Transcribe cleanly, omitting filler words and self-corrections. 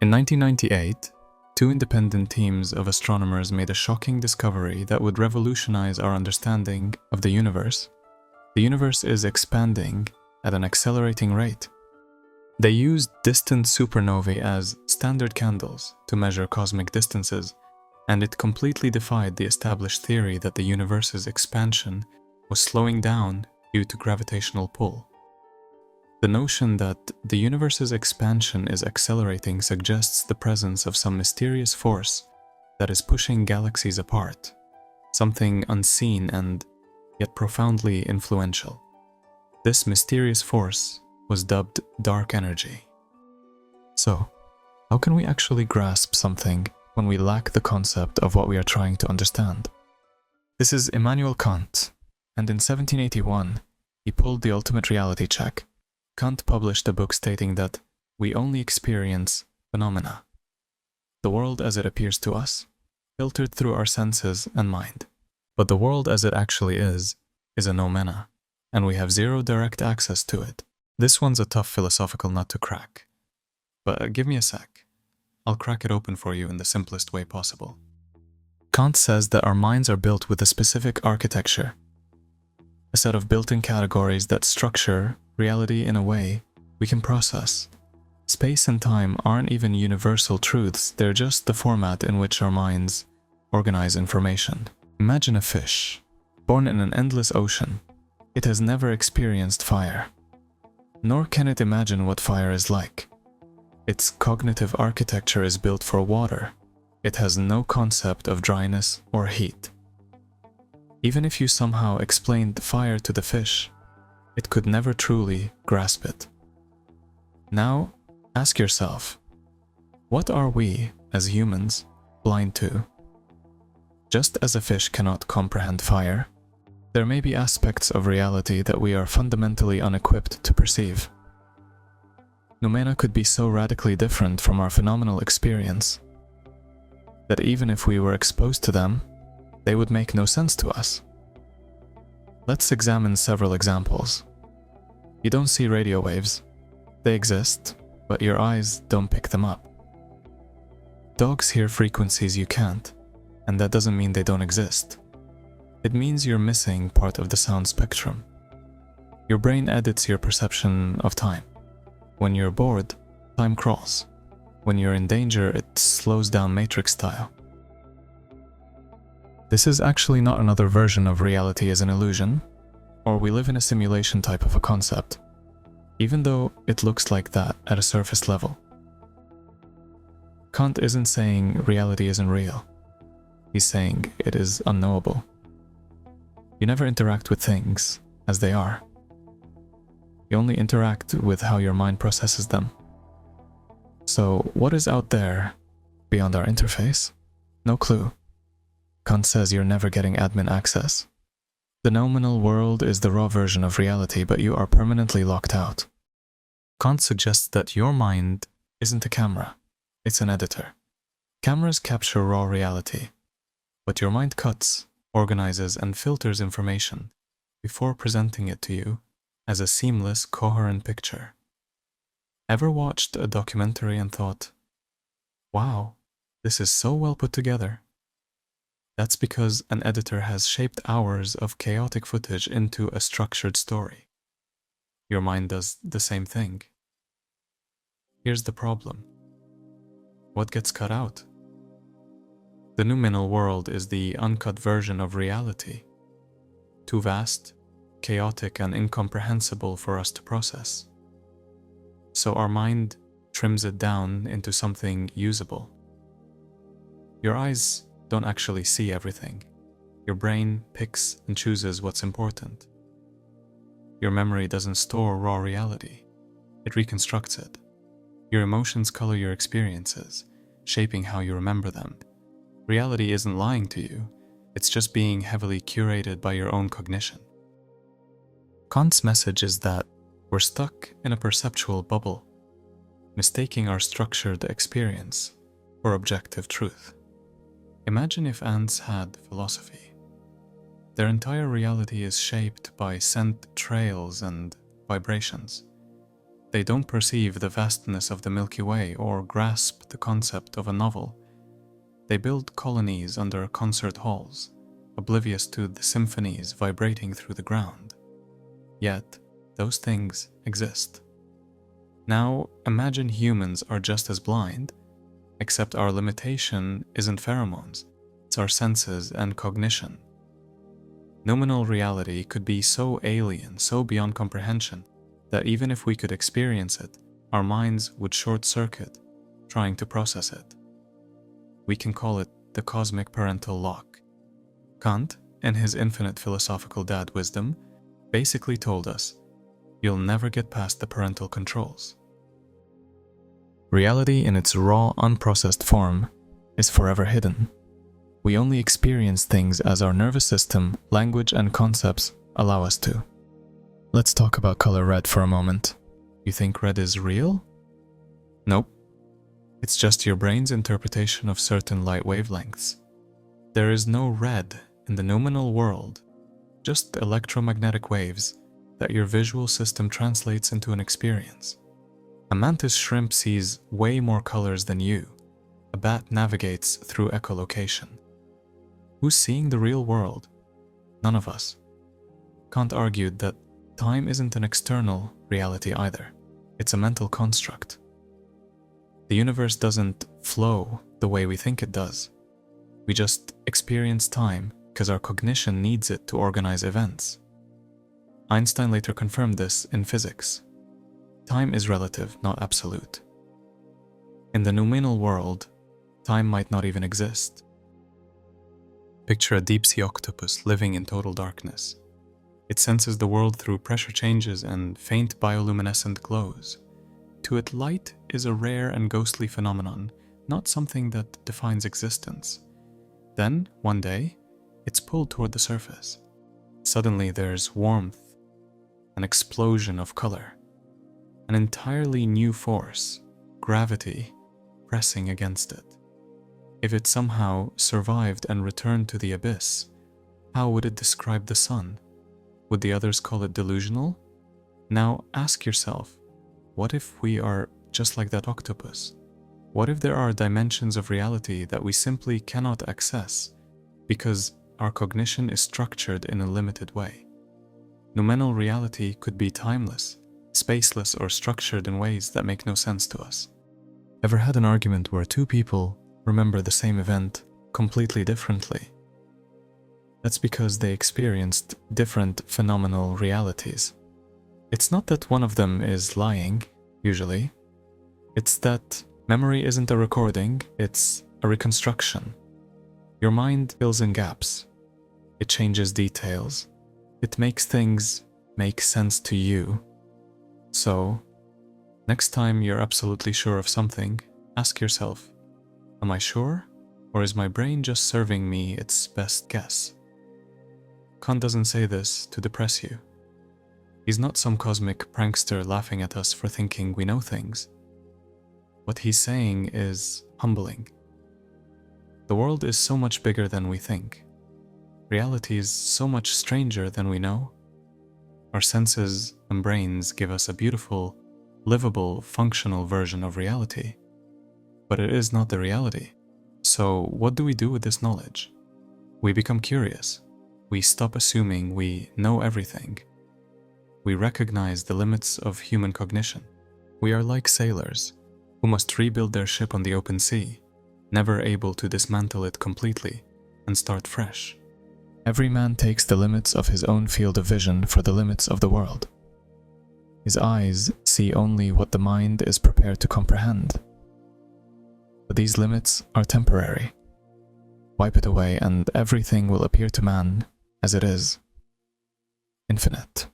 In 1998, two independent teams of astronomers made a shocking discovery that would revolutionize our understanding of the universe. The universe is expanding at an accelerating rate. They used distant supernovae as standard candles to measure cosmic distances, and it completely defied the established theory that the universe's expansion was slowing down due to gravitational pull. The notion that the universe's expansion is accelerating suggests the presence of some mysterious force that is pushing galaxies apart, something unseen and yet profoundly influential. This mysterious force was dubbed dark energy. So, how can we actually grasp something when we lack the concept of what we are trying to understand? This is Immanuel Kant, and in 1781, he pulled the ultimate reality check. Kant published a book stating that we only experience phenomena, the world as it appears to us, filtered through our senses and mind. But the world as it actually is a noumena, and we have zero direct access to it. This one's a tough philosophical nut to crack. But give me a sec. I'll crack it open for you in the simplest way possible. Kant says that our minds are built with a specific architecture, a set of built-in categories that structure reality in a way we can process. Space and time aren't even universal truths, they're just the format in which our minds organize information. Imagine a fish, born in an endless ocean. It has never experienced fire, nor can it imagine what fire is like. Its cognitive architecture is built for water. It has no concept of dryness or heat. Even if you somehow explained fire to the fish, it could never truly grasp it. Now, ask yourself, what are we, as humans, blind to? Just as a fish cannot comprehend fire, there may be aspects of reality that we are fundamentally unequipped to perceive. Noumena could be so radically different from our phenomenal experience that even if we were exposed to them, they would make no sense to us. Let's examine several examples. You don't see radio waves. They exist, but your eyes don't pick them up. Dogs hear frequencies you can't, and that doesn't mean they don't exist. It means you're missing part of the sound spectrum. Your brain edits your perception of time. When you're bored, time crawls. When you're in danger, it slows down Matrix style. This is actually not another version of reality as an illusion, or we live in a simulation type of a concept, even though it looks like that at a surface level. Kant isn't saying reality isn't real. He's saying it is unknowable. You never interact with things as they are. You only interact with how your mind processes them. So, what is out there beyond our interface? No clue. Kant says you're never getting admin access. The noumenal world is the raw version of reality, but you are permanently locked out. Kant suggests that your mind isn't a camera, it's an editor. Cameras capture raw reality, but your mind cuts, organizes, and filters information before presenting it to you as a seamless, coherent picture. Ever watched a documentary and thought, wow, this is so well put together? That's because an editor has shaped hours of chaotic footage into a structured story. Your mind does the same thing. Here's the problem. What gets cut out? The noumenal world is the uncut version of reality, too vast, chaotic, and incomprehensible for us to process. So our mind trims it down into something usable. Your eyes don't actually see everything. Your brain picks and chooses what's important. Your memory doesn't store raw reality. It reconstructs it. Your emotions color your experiences, shaping how you remember them. Reality isn't lying to you. It's just being heavily curated by your own cognition. Kant's message is that we're stuck in a perceptual bubble, mistaking our structured experience for objective truth. Imagine if ants had philosophy. Their entire reality is shaped by scent trails and vibrations. They don't perceive the vastness of the Milky Way or grasp the concept of a novel. They build colonies under concert halls, oblivious to the symphonies vibrating through the ground. Yet, those things exist. Now, imagine humans are just as blind, except our limitation isn't pheromones, it's our senses and cognition. Noumenal reality could be so alien, so beyond comprehension, that even if we could experience it, our minds would short-circuit, trying to process it. We can call it the cosmic parental lock. Kant, in his infinite philosophical dad wisdom, basically told us, you'll never get past the parental controls. Reality in its raw, unprocessed form is forever hidden. We only experience things as our nervous system, language, and concepts allow us to. Let's talk about color red for a moment. You think red is real? Nope. It's just your brain's interpretation of certain light wavelengths. There is no red in the noumenal world, just electromagnetic waves that your visual system translates into an experience. A mantis shrimp sees way more colors than you. A bat navigates through echolocation. Who's seeing the real world? None of us. Kant argued that time isn't an external reality either. It's a mental construct. The universe doesn't flow the way we think it does. We just experience time because our cognition needs it to organize events. Einstein later confirmed this in physics. Time is relative, not absolute. In the noumenal world, time might not even exist. Picture a deep-sea octopus living in total darkness. It senses the world through pressure changes and faint bioluminescent glows. To it, light is a rare and ghostly phenomenon, not something that defines existence. Then, one day, it's pulled toward the surface. Suddenly there's warmth, an explosion of color, an entirely new force, gravity, pressing against it. If it somehow survived and returned to the abyss, how would it describe the sun? Would the others call it delusional? Now ask yourself, what if we are just like that octopus? What if there are dimensions of reality that we simply cannot access because our cognition is structured in a limited way? Noumenal reality could be timeless, spaceless, or structured in ways that make no sense to us. Ever had an argument where two people remember the same event completely differently? That's because they experienced different phenomenal realities. It's not that one of them is lying, usually. It's that memory isn't a recording, it's a reconstruction. Your mind fills in gaps. It changes details. It makes things make sense to you. So, next time you're absolutely sure of something, ask yourself, am I sure, or is my brain just serving me its best guess? Kant doesn't say this to depress you. He's not some cosmic prankster laughing at us for thinking we know things. What he's saying is humbling. The world is so much bigger than we think. Reality is so much stranger than we know. Our senses and brains give us a beautiful, livable, functional version of reality. But it is not the reality. So what do we do with this knowledge? We become curious. We stop assuming we know everything. We recognize the limits of human cognition. We are like sailors who must rebuild their ship on the open sea, never able to dismantle it completely and start fresh. Every man takes the limits of his own field of vision for the limits of the world. His eyes see only what the mind is prepared to comprehend. But these limits are temporary. Wipe it away and everything will appear to man as it is, infinite.